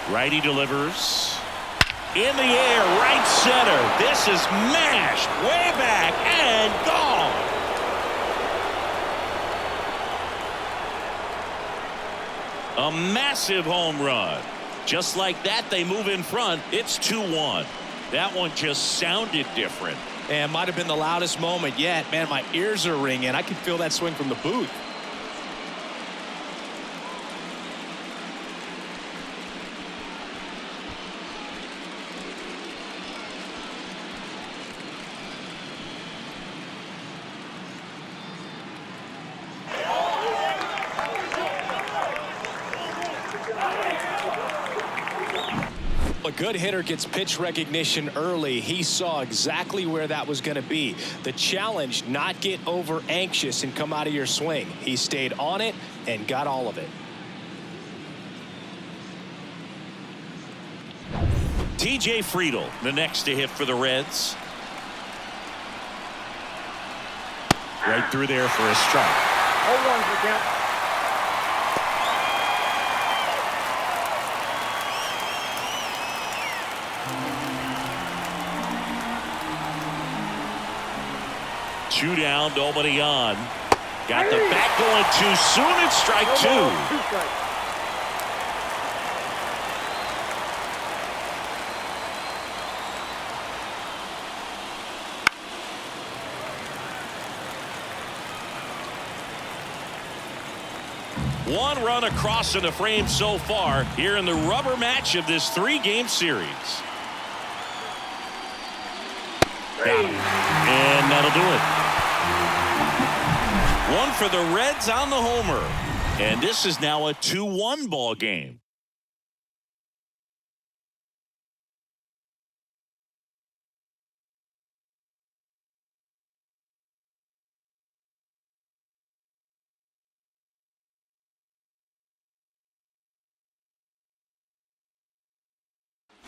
Righty delivers. In the air, right center. This is mashed way back and gone. A massive home run. Just like that, they move in front. It's 2-1. That one just sounded different. And might have been the loudest moment yet. Man, my ears are ringing. I can feel that swing from the booth. A good hitter gets pitch recognition early. He saw exactly where that was going to be. The challenge, not get over anxious and come out of your swing. He stayed on it and got all of it. TJ Friedl, the next to hit for the Reds. Right through there for a strike. 0-1 for count. Two down, nobody on. Got the bat going too soon. It's strike 2. One run across in the frame so far here in the rubber match of this 3-game series. Got him. And that'll do it. One for the Reds on the homer. And this is now a 2-1 ball game.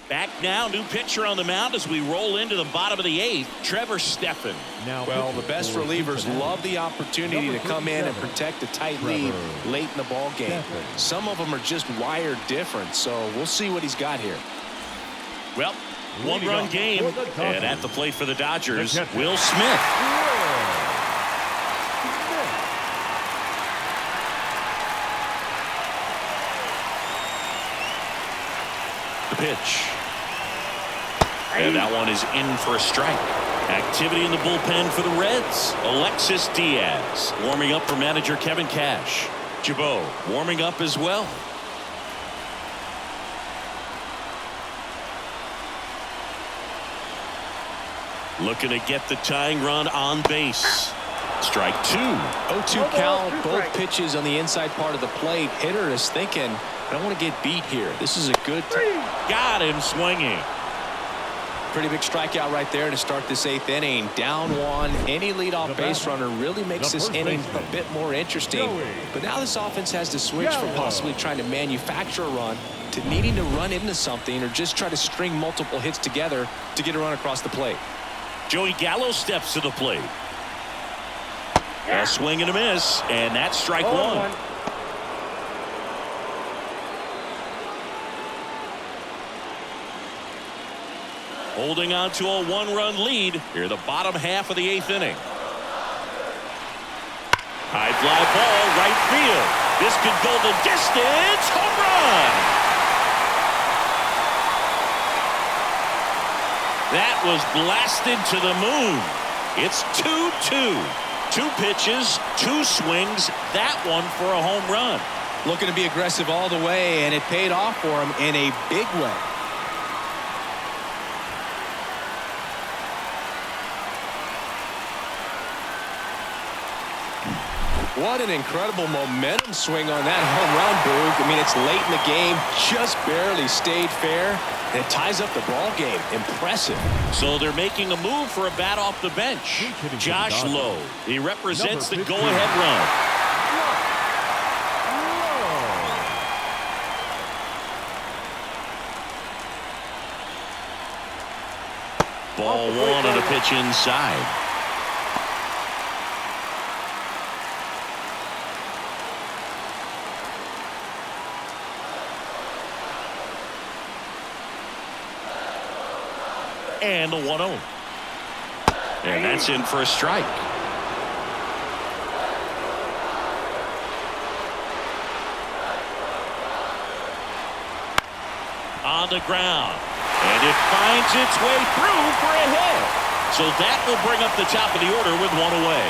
Back now, new pitcher on the mound as we roll into the bottom of the 8th, Trevor Stephan. Well, the best relievers love the opportunity to come in and protect a tight lead late in the ball game. Some of them are just wired different, so we'll see what he's got here. Well, one-run game, and at the plate for the Dodgers, Will Smith. pitch. And that one is in for a strike. Activity in the bullpen for the Reds. Alexis Diaz warming up for manager Kevin Cash. Jabot warming up as well. Looking to get the tying run on base. Strike two. 0-2 count. Both pitches on the inside part of the plate. Hitter is thinking, I don't want to get beat here. This is a good. Got him swinging. Pretty big strikeout right there to start this 8th inning. Down one. Any leadoff base runner really makes this inning a bit more interesting. But now this offense has to switch from possibly trying to manufacture a run to needing to run into something or just try to string multiple hits together to get a run across the plate. Joey Gallo steps to the plate. A swing and a miss, and that's strike one. Holding on to a one-run lead here, the bottom half of the 8th inning. High fly ball, right field. This could go the distance. Home run! That was blasted to the moon. It's 2-2. 2 pitches, 2 swings. That one for a home run. Looking to be aggressive all the way, and it paid off for him in a big way. What an incredible momentum swing on that home run, Boog. I mean, it's late in the game, just barely stayed fair. And it ties up the ball game. Impressive. So they're making a move for a bat off the bench. Josh Lowe. He represents the go-ahead run. Ball one on a pitch inside. And a 1-0. And that's in for a strike. On the ground. And it finds its way through for a hit. So that will bring up the top of the order with 1 away.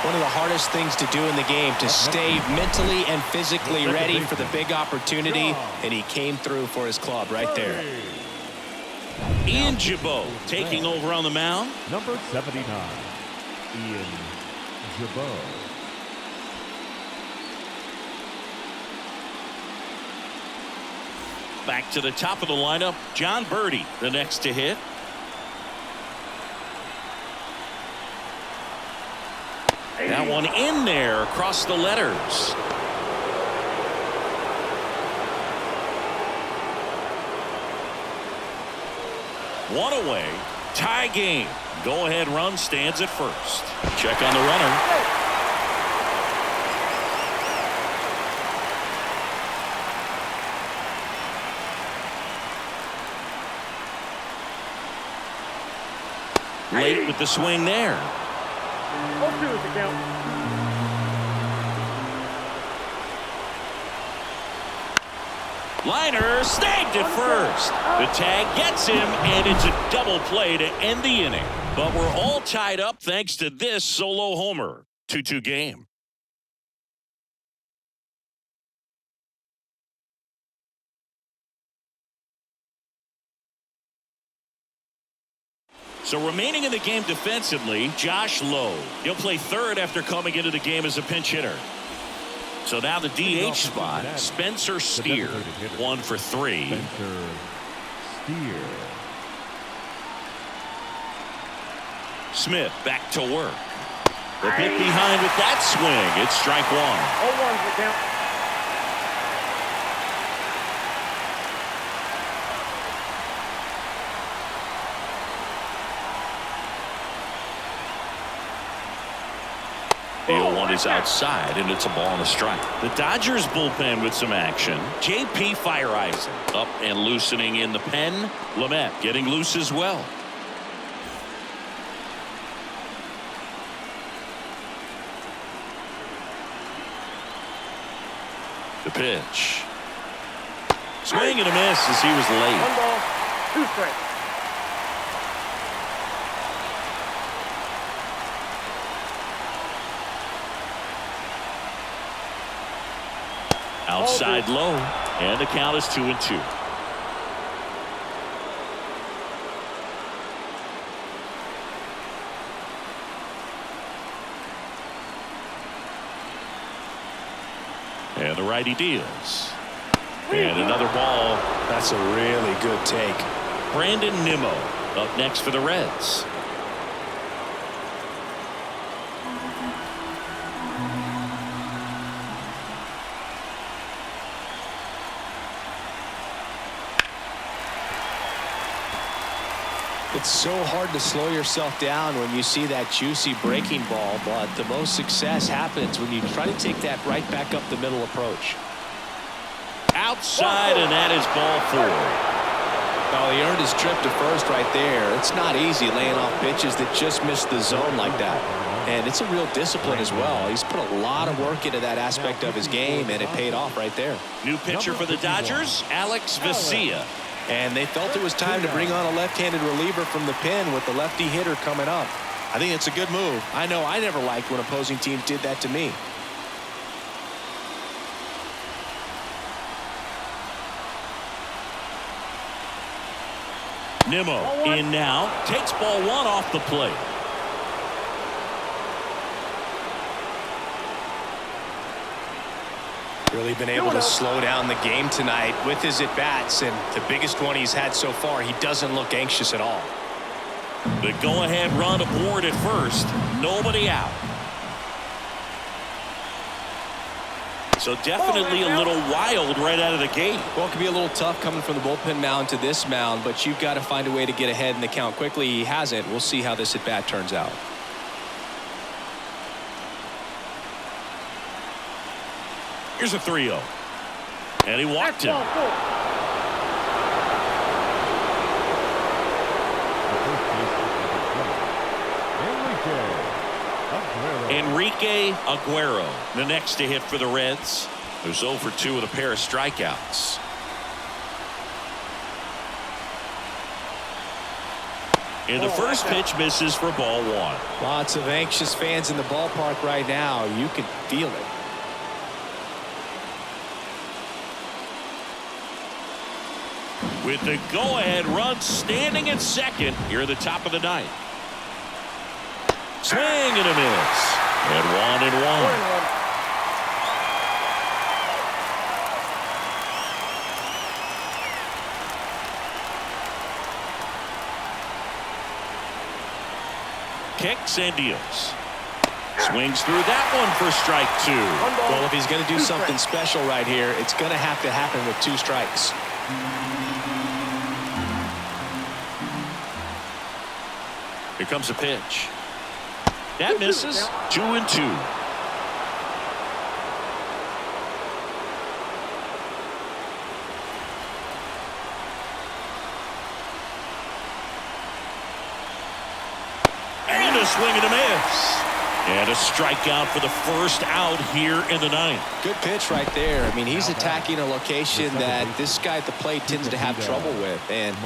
One of the hardest things to do in the game, to stay mentally and physically ready for the big opportunity. And he came through for his club right there. Ian Jabot taking over on the mound. Number 79, Ian Jabot. Back to the top of the lineup, John Birdie, the next to hit. That one in there across the letters. One away, tie game. Go-ahead run stands at first. Check on the runner. Late with the swing there. 0-2 is the count. Liner snagged at first. The tag gets him, and it's a double play to end the inning. But we're all tied up thanks to this solo homer. 2-2 game. So remaining in the game defensively, Josh Lowe. He'll play third after coming into the game as a pinch hitter. So now the DH spot, Spencer Steer, 1 for 3. Spencer Steer. Smith back to work. The bit behind with that swing. It's strike 1. 0-1 is the count. The 0-1 is outside, and it's a ball and a strike. The Dodgers bullpen with some action. J.P. Fireisen up and loosening in the pen. Lamet getting loose as well. The pitch. Swing and a miss as he was late. 1 ball, 2 strikes. Outside low, and the count is 2-2. And the righty deals. And another ball. That's a really good take. Brandon Nimmo up next for the Reds. It's so hard to slow yourself down when you see that juicy breaking ball, but the most success happens when you try to take that right back up the middle approach. Outside, and that is ball 4. Oh, he earned his trip to first right there. It's not easy laying off pitches that just miss the zone like that. And it's a real discipline as well. He's put a lot of work into that aspect of his game, and it paid off right there. New pitcher for the Dodgers, Alex Vesia. And they felt it was time to bring on a left-handed reliever from the pen with the lefty hitter coming up. I think it's a good move. I know I never liked when opposing teams did that to me. Nimmo in now, takes ball 1 off the plate. Really been able to slow down the game tonight with his at-bats, and the biggest one he's had so far, he doesn't look anxious at all. The go-ahead run aboard at first. Nobody out. So definitely a little wild right out of the gate. Well, it can be a little tough coming from the bullpen mound to this mound, but you've got to find a way to get ahead in the count quickly. He hasn't. We'll see how this at-bat turns out. Here's a 3-0. And he walked him. Enrique Aguero, the next to hit for the Reds. Who's 0 for 2 with a pair of strikeouts. And the first pitch misses for ball 1. Lots of anxious fans in the ballpark right now. You can feel it. With the go-ahead run standing at second here at the top of the 9th. Swing and a miss. And 1-1. Kicks and deals. Swings through that one for strike 2. Well, if he's going to do something special right here, it's going to have to happen with 2 strikes. Here comes a pitch. That misses. 2-2. And a swing and a miss. And a strikeout for the first out here in the 9th. Good pitch right there. I mean, he's attacking a location that this guy at the plate tends to have trouble with. And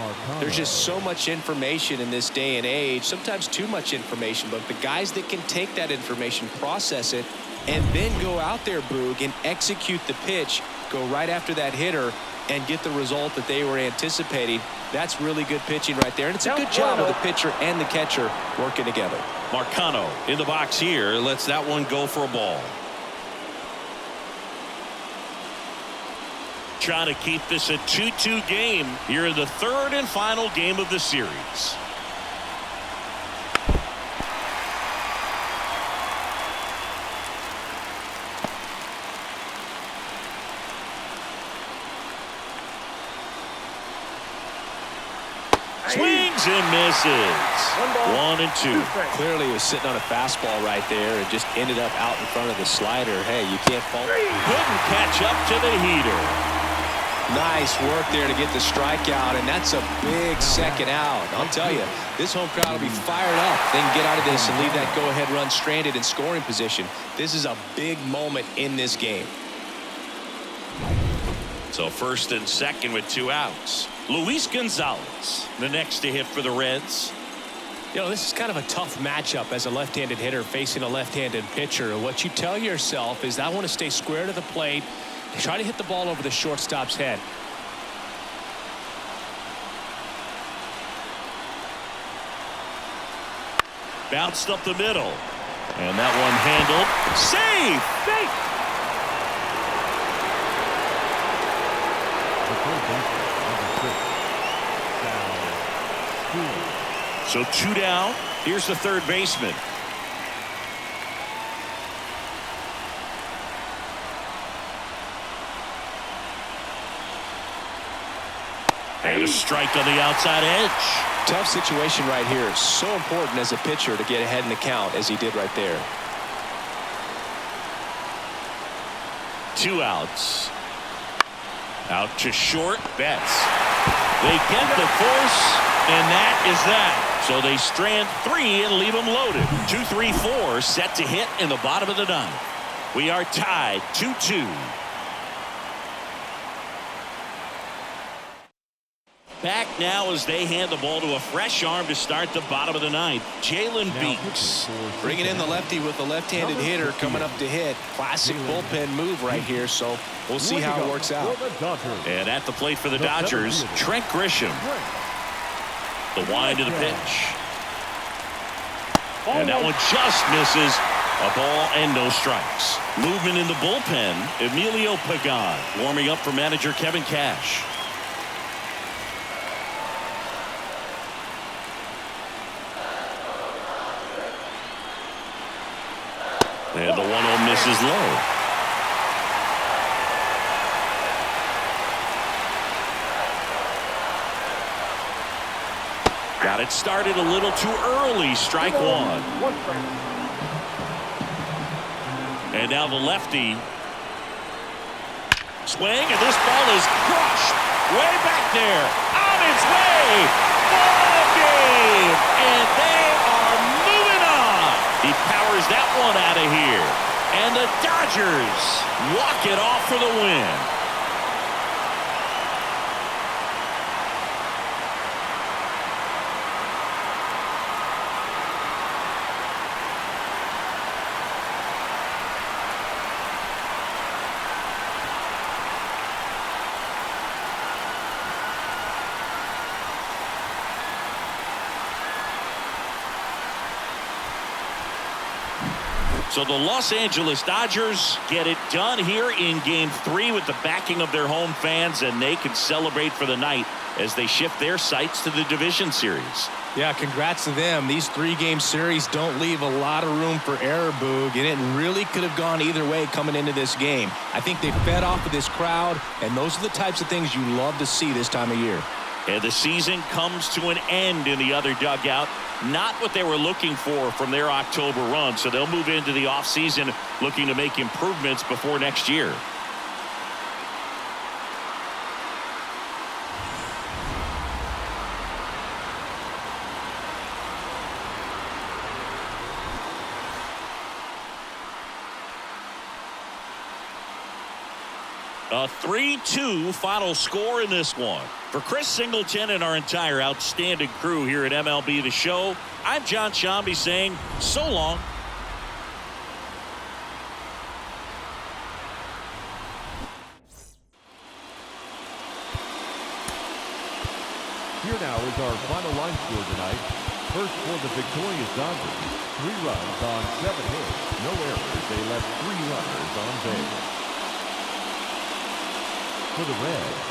there's just so much information in this day and age, sometimes too much information. But the guys that can take that information, process it, and then go out there, Boog, and execute the pitch, go right after that hitter, and get the result that they were anticipating. That's really good pitching right there. And it's a good job of the pitcher and the catcher working together. Marcano in the box here lets that one go for a ball. Trying to keep this a 2-2 game here in the 3rd and final game of the series. Swings and misses. 1-2. Clearly he was sitting on a fastball right there and just ended up out in front of the slider. Hey, you can't fault. Couldn't catch up to the heater. Nice work there to get the strikeout, and that's a big second out. I'll tell you, this home crowd will be fired up. They can get out of this and leave that go-ahead run stranded in scoring position. This is a big moment in this game. So first and second with 2 outs. Luis Gonzalez, the next to hit for the Reds. You know, this is kind of a tough matchup as a left-handed hitter facing a left-handed pitcher. What you tell yourself is, I want to stay square to the plate, try to hit the ball over the shortstop's head. Bounced up the middle. And that one handled. Safe! The third baseman, number 6, Sal. So 2 down. Here's the third baseman. And a strike on the outside edge. Tough situation right here. So important as a pitcher to get ahead in the count as he did right there. 2 outs. Out to short. Betts. They get the force, and that is that. So they strand 3 and leave them loaded. 2-3-4 set to hit in the bottom of the 9th. We are tied 2-2. Back now as they hand the ball to a fresh arm to start the bottom of the 9th. Jalen Beeks. Bringing in the lefty with the left-handed hitter coming up to hit. Classic bullpen move right here, so we'll see how it works out. And at the plate for the Dodgers, Trent Grisham. The wind of the pitch. And that one just misses. A ball and no strikes. Movement in the bullpen. Emilio Pagan warming up for manager Kevin Cash. And the 1-0 misses low. Got it started a little too early. Strike 1. And now the lefty. Swing, and this ball is crushed. Way back there. On its way. Ball game. And they are moving on. He powers that one out of here. And the Dodgers walk it off for the win. So the Los Angeles Dodgers get it done here in Game 3 with the backing of their home fans, and they can celebrate for the night as they shift their sights to the division series. Yeah, congrats to them. These 3-game series don't leave a lot of room for error, Boog, and it really could have gone either way coming into this game. I think they fed off of this crowd, and those are the types of things you love to see this time of year. And the season comes to an end in the other dugout. Not what they were looking for from their October run, so they'll move into the offseason looking to make improvements before next year. A 3-2 final score in this one. For Chris Singleton and our entire outstanding crew here at MLB The Show, I'm John Shambi saying so long. Here now is our final line score tonight. First for the victorious Dodgers. 3 runs on 7 hits. No errors. They left 3 runners on base. For the Reds.